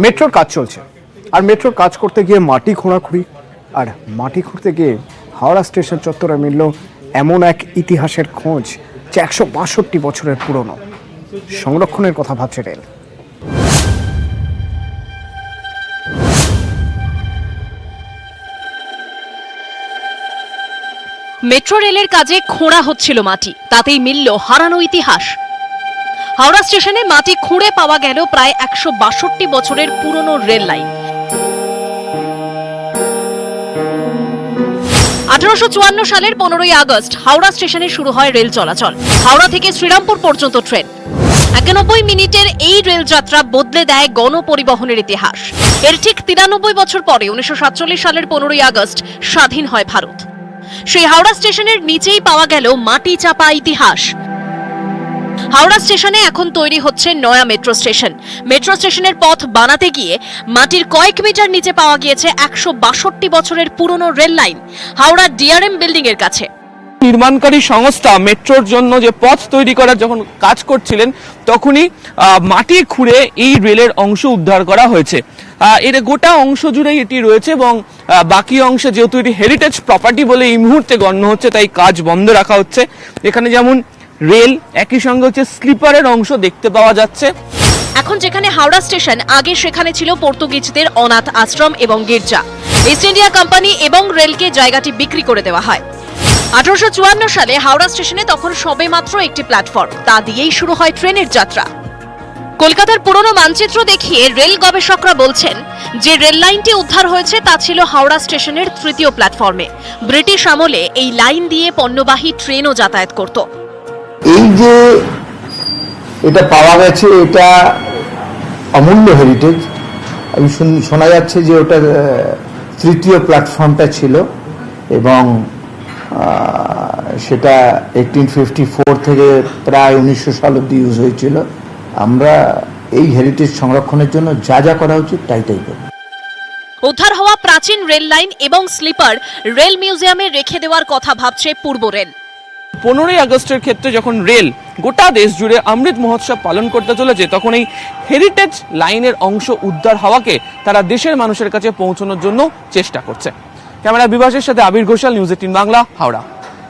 মেট্রোর কাজ চলছে, আর মেট্রোর কাজ করতে গিয়ে মাটি খোঁড়াখুঁড়ি, আর মাটি খুঁড়তে গিয়ে হাওড়া স্টেশন চত্বরে মিলল এমন এক ইতিহাসের খোঁজ যা 162 বছরের পুরনো। সংরক্ষণের কথা ভাবছে রেল। মেট্রো রেলের কাজে খোঁড়া হচ্ছিল মাটি, তাতেই মিলল হারানো ইতিহাস। হাওড়া স্টেশনে মাটি খুঁড়ে পাওয়া গেল প্রায় 162 বছরের পুরনো রেল লাইন। 1854 সালের 15ই আগস্ট হাওড়া স্টেশনে শুরু হয় রেল চলাচল। হাওড়া থেকে শ্রীরামপুর পর্যন্ত ট্রেন। 91 মিনিটের এই রেল যাত্রা বদলে দেয় গণপরিবহনের ইতিহাস। এর ঠিক 93 বছর পরে 1947 সালের 15ই আগস্ট স্বাধীন হয় ভারত। সেই হাওড়া স্টেশনের নিচেই পাওয়া গেল মাটি চাপা ইতিহাস। হাওড়া স্টেশনে এখন তৈরি হচ্ছে নয়া মেট্রো স্টেশন। মেট্রো স্টেশনের পথ বানাতে গিয়ে মাটির কয়েক মিটার নিচে পাওয়া গিয়েছে 162 বছরের পুরনো rail line Howrah DRM building এর কাছে। নির্মাণকারী সংস্থা মেট্রোর জন্য যে পথ তৈরি করার যখন কাজ করছিলেন তখনই মাটি খুঁড়ে এই রেলের অংশ উদ্ধার করা হয়েছে। এর গোটা অংশ জুড়েই এটি রয়েছে এবং বাকি অংশে যেহেতু এটি হেরিটেজ প্রপার্টি বলে এই মুহূর্তে গণ্য হচ্ছে, তাই কাজ বন্ধ রাখা হচ্ছে। এখানে যেমন রেল, একই সঙ্গে হচ্ছে স্লিপারের অংশ দেখতে পাওয়া যাচ্ছে। এখন যেখানে হাওড়া স্টেশন, আগে সেখানে ছিল পর্তুগিজদের অনাথ আশ্রম এবং গির্জা। ইস্ট ইন্ডিয়া কোম্পানি এবং রেলকে জায়গাটি বিক্রি করে দেওয়া হয়। 1854 সালে হাওড়া স্টেশনে তখন সবেমাত্র একটি প্ল্যাটফর্ম, তা দিয়েই শুরু হয় ট্রেনের যাত্রা। কলকাতার পুরনো মানচিত্র দেখিয়ে রেল গবেষকরা বলছেন যে রেল লাইনটি উদ্ধার হয়েছে তা ছিল হাওড়া স্টেশনের 3য় প্ল্যাটফর্মে। ব্রিটিশ আমলে এই লাইন দিয়ে পণ্যবাহী ট্রেনও যাতায়াত করত। এই যে এটা পাওয়া গেছে, এটা অমূল্য হেরিটেজ। আমি শোনা যাচ্ছে যে ওটা 3য় প্ল্যাটফর্মটা ছিল এবং সেটা 1854 থেকে প্রায় 1900 সাল অব্দি ইউজ হয়েছিল। আমরা এই হেরিটেজ সংরক্ষণের জন্য যা যা করা উচিত তাই করব। উদ্ধার হওয়া প্রাচীন রেল লাইন এবং স্লিপার রেল মিউজিয়ামে রেখে দেওয়ার কথা ভাবছে পূর্ব রেল। 15ই আগস্টের ক্ষেত্রে যখন রেল গোটা দেশ জুড়ে অমৃত মহোৎসব পালন করতে চলেছে, তখন এই হেরিটেজ লাইনের অংশ উদ্ধার হওয়াকে তারা দেশের মানুষের কাছে পৌঁছানোর জন্য চেষ্টা করছে। ক্যামেরা বিভাসের সাথে আবির ঘোষাল, নিউজ 18 বাংলা, হাওড়া।